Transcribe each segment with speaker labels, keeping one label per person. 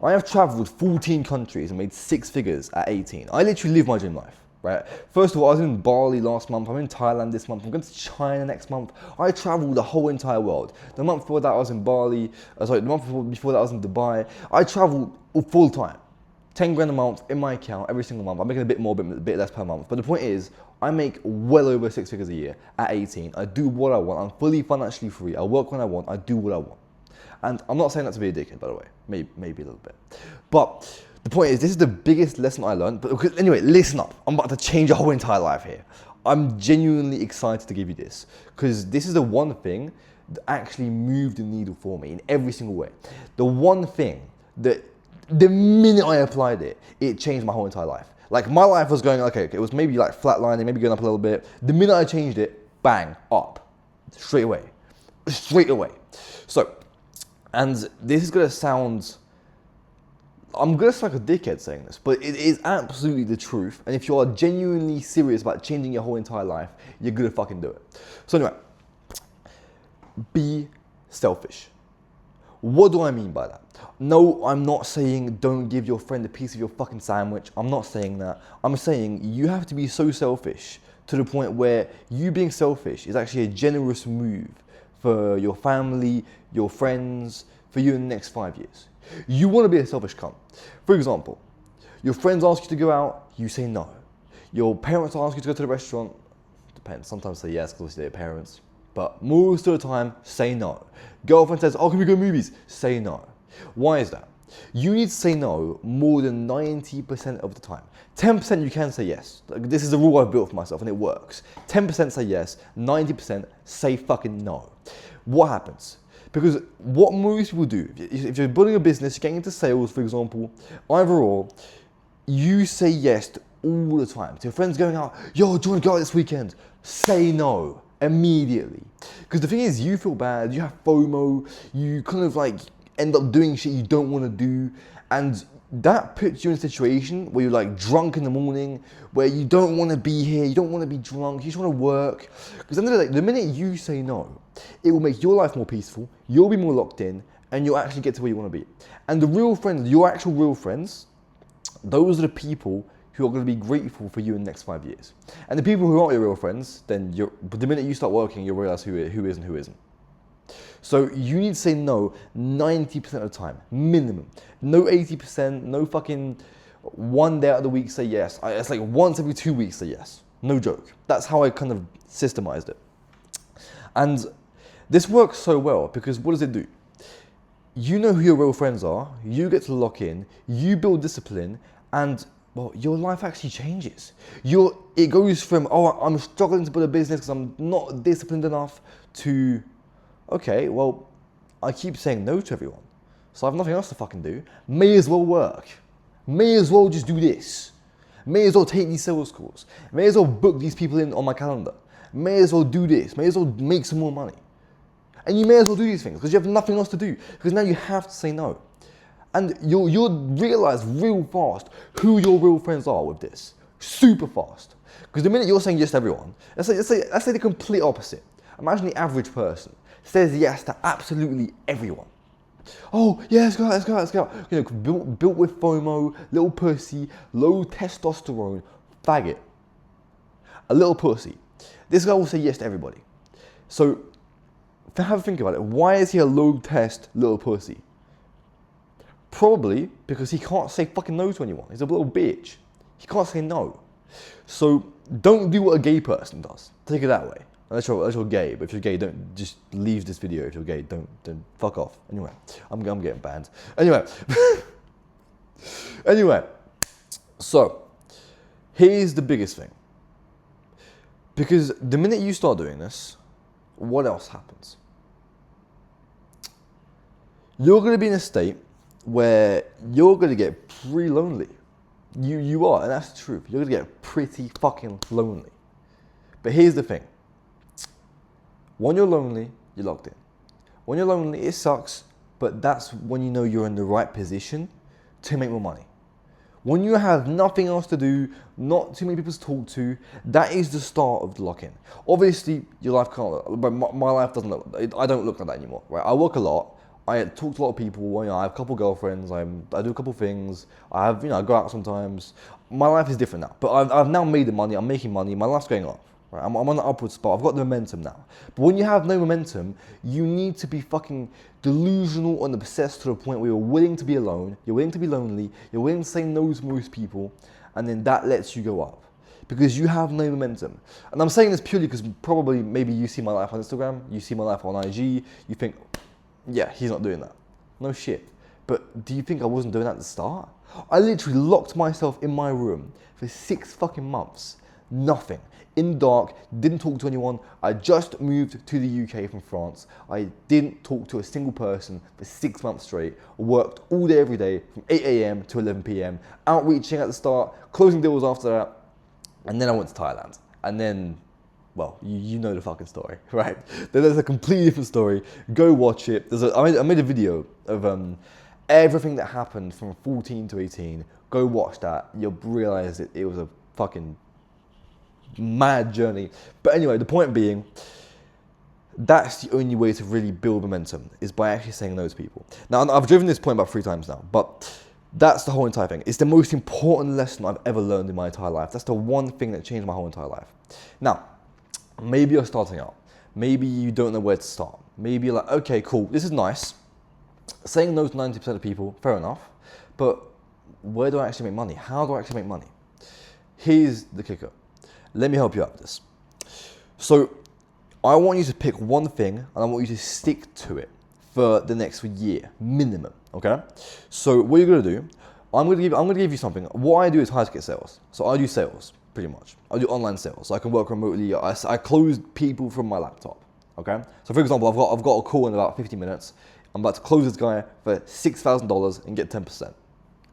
Speaker 1: I have traveled 14 countries and made 6 figures at 18. I literally live my dream life, right? First of all, I was in Bali last month. I'm in Thailand this month. I'm going to China next month. I traveled the whole entire world. The month before that, I was in Bali. The month before that, I was in Dubai. I traveled full time. 10 grand a month in my account every single month. I'm making a bit more, a bit less per month. But the point is, I make well over 6 figures a year at 18. I do what I want. I'm fully financially free. I work when I want. I do what I want. And I'm not saying that to be a dickhead, by the way. Maybe a little bit. But the point is, this is the biggest lesson I learned. But anyway, listen up. I'm about to change your whole entire life here. I'm genuinely excited to give you this, because this is the one thing that actually moved the needle for me in every single way. The one thing that the minute I applied it, it changed my whole entire life. Like, my life was going, okay, it was maybe like flatlining, maybe going up a little bit. The minute I changed it, bang, up. Straight away. So, and this is gonna sound, I'm gonna sound like a dickhead saying this, but it is absolutely the truth. And if you are genuinely serious about changing your whole entire life, you're gonna fucking do it. So anyway, be selfish. What do I mean by that? No, I'm not saying don't give your friend a piece of your fucking sandwich. I'm not saying that. I'm saying you have to be so selfish to the point where you being selfish is actually a generous move for your family, your friends, for you in the next 5 years. You want to be a selfish cunt. For example, your friends ask you to go out, you say no. Your parents ask you to go to the restaurant, depends, sometimes say yes because they're parents, but most of the time, say no. Girlfriend says, oh, can we go to movies? Say no. Why is that? You need to say no more than 90% of the time. 10% you can say yes. This is a rule I've built for myself and it works. 10% say yes, 90% say fucking no. What happens? Because what most people do, if you're building a business, you're getting into sales, for example, either or, you say yes to all the time. So your friends going out, yo, do you want to go out this weekend? Say no immediately. Because the thing is, you feel bad, you have FOMO, you kind of like end up doing shit you don't want to do, and that puts you in a situation where you're like drunk in the morning, where you don't want to be here, you don't want to be drunk, you just want to work. Because at the end of the day, the minute you say no, it will make your life more peaceful, you'll be more locked in, and you'll actually get to where you want to be. And the real friends, your actual real friends, those are the people who are going to be grateful for you in the next 5 years. And the people who aren't your real friends, then but the minute you start working, you'll realize who is and who isn't. So you need to say no 90% of the time, minimum. No 80%, no fucking one day out of the week say yes. It's like once every 2 weeks say yes. No joke. That's how I kind of systemized it. And this works so well because what does it do? You know who your real friends are, you get to lock in, you build discipline, and well, your life actually changes. It goes from, oh, I'm struggling to build a business because I'm not disciplined enough, to, okay, well, I keep saying no to everyone, so I have nothing else to fucking do. May as well work. May as well just do this. May as well take these sales calls. May as well book these people in on my calendar. May as well do this. May as well make some more money. And you may as well do these things because you have nothing else to do, because now you have to say no. And you'll realize real fast who your real friends are with this. Super fast. Because the minute you're saying yes to everyone, let's say the complete opposite. Imagine the average person says yes to absolutely everyone. Oh, yeah, let's go. You know, built with FOMO, little pussy, low testosterone, faggot. A little pussy. This guy will say yes to everybody. So, have a think about it. Why is he a low test little pussy? Probably because he can't say fucking no to anyone. He's a little bitch. He can't say no. So don't do what a gay person does. Take it that way. Unless you're gay. But if you're gay, don't just leave this video. If you're gay, don't fuck off. Anyway, I'm getting banned. Anyway, so here's the biggest thing. Because the minute you start doing this, what else happens? You're going to be in a state where you're going to get pretty lonely. You are, and that's the truth. You're going to get pretty fucking lonely. But here's the thing. When you're lonely, you're locked in. When you're lonely, it sucks, but that's when you know you're in the right position to make more money. When you have nothing else to do, not too many people to talk to, that is the start of the lock-in. Obviously, your life can't look, but my life doesn't look, I don't look like that anymore, right? I work a lot. I talk to a lot of people. You know, I have a couple girlfriends. I do a couple things. I have, you know, I go out sometimes. My life is different now. But I've now made the money. I'm making money. My life's going up. Right? I'm on the upward spot. I've got the momentum now. But when you have no momentum, you need to be fucking delusional and obsessed to the point where you're willing to be alone. You're willing to be lonely. You're willing to say no to most people, and then that lets you go up. Because you have no momentum. And I'm saying this purely because probably maybe you see my life on Instagram, you see my life on IG, you think, yeah, he's not doing that. No shit. But do you think I wasn't doing that at the start? I literally locked myself in my room for 6 fucking months. Nothing. In the dark, didn't talk to anyone. I just moved to the UK from France. I didn't talk to a single person for 6 months straight. Worked all day, every day, from 8 a.m. to 11 p.m. Outreaching at the start, closing deals after that. And then I went to Thailand. And then, well, you know the fucking story, right? There's a completely different story. Go watch it. I made a video of everything that happened from 14 to 18. Go watch that. You'll realize it was a fucking mad journey. But anyway, the point being, that's the only way to really build momentum, is by actually saying no to people. Now, I've driven this point about 3 times now, but that's the whole entire thing. It's the most important lesson I've ever learned in my entire life. That's the one thing that changed my whole entire life. Now, maybe you're starting out. Maybe you don't know where to start. Maybe you're like, okay, cool, this is nice. Saying no to 90% of people, fair enough. But where do I actually make money? How do I actually make money? Here's the kicker. Let me help you out with this. So, I want you to pick one thing and I want you to stick to it for the next year, minimum, okay? So what you're gonna do, I'm gonna give you something. What I do is high ticket sales. So I do sales, pretty much. I do online sales, so I can work remotely. I close people from my laptop, okay? So for example, I've got a call in about 50 minutes. I'm about to close this guy for $6,000 and get 10%.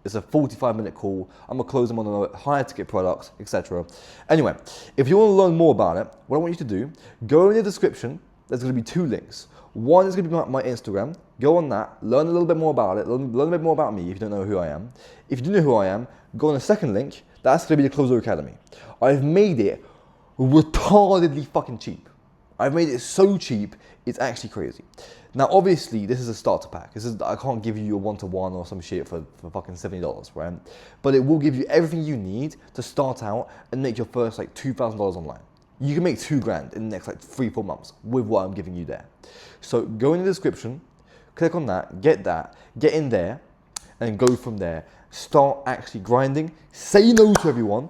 Speaker 1: It's a 45-minute call. I'm gonna close them on a higher ticket product, etc. Anyway, if you want to learn more about it, what I want you to do, go in the description. There's gonna be 2 links. One is gonna be my Instagram. Go on that, learn a little bit more about it, learn a bit more about me if you don't know who I am. If you do know who I am, go on the second link. That's gonna be the Closer Academy. I've made it retardedly fucking cheap. I've made it so cheap, it's actually crazy. Now, obviously, this is a starter pack. I can't give you a 1-to-1 or some shit for fucking $70, right? But it will give you everything you need to start out and make your first like $2,000 online. You can make $2,000 in the next like 3-4 months with what I'm giving you there. So go in the description, click on that, get in there, and go from there. Start actually grinding. Say no to everyone.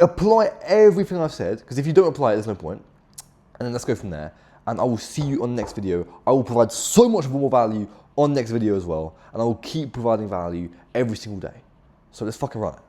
Speaker 1: Apply everything I've said, because if you don't apply it, there's no point. And then let's go from there. And I will see you on the next video. I will provide so much more value on the next video as well. And I will keep providing value every single day. So let's fucking run it.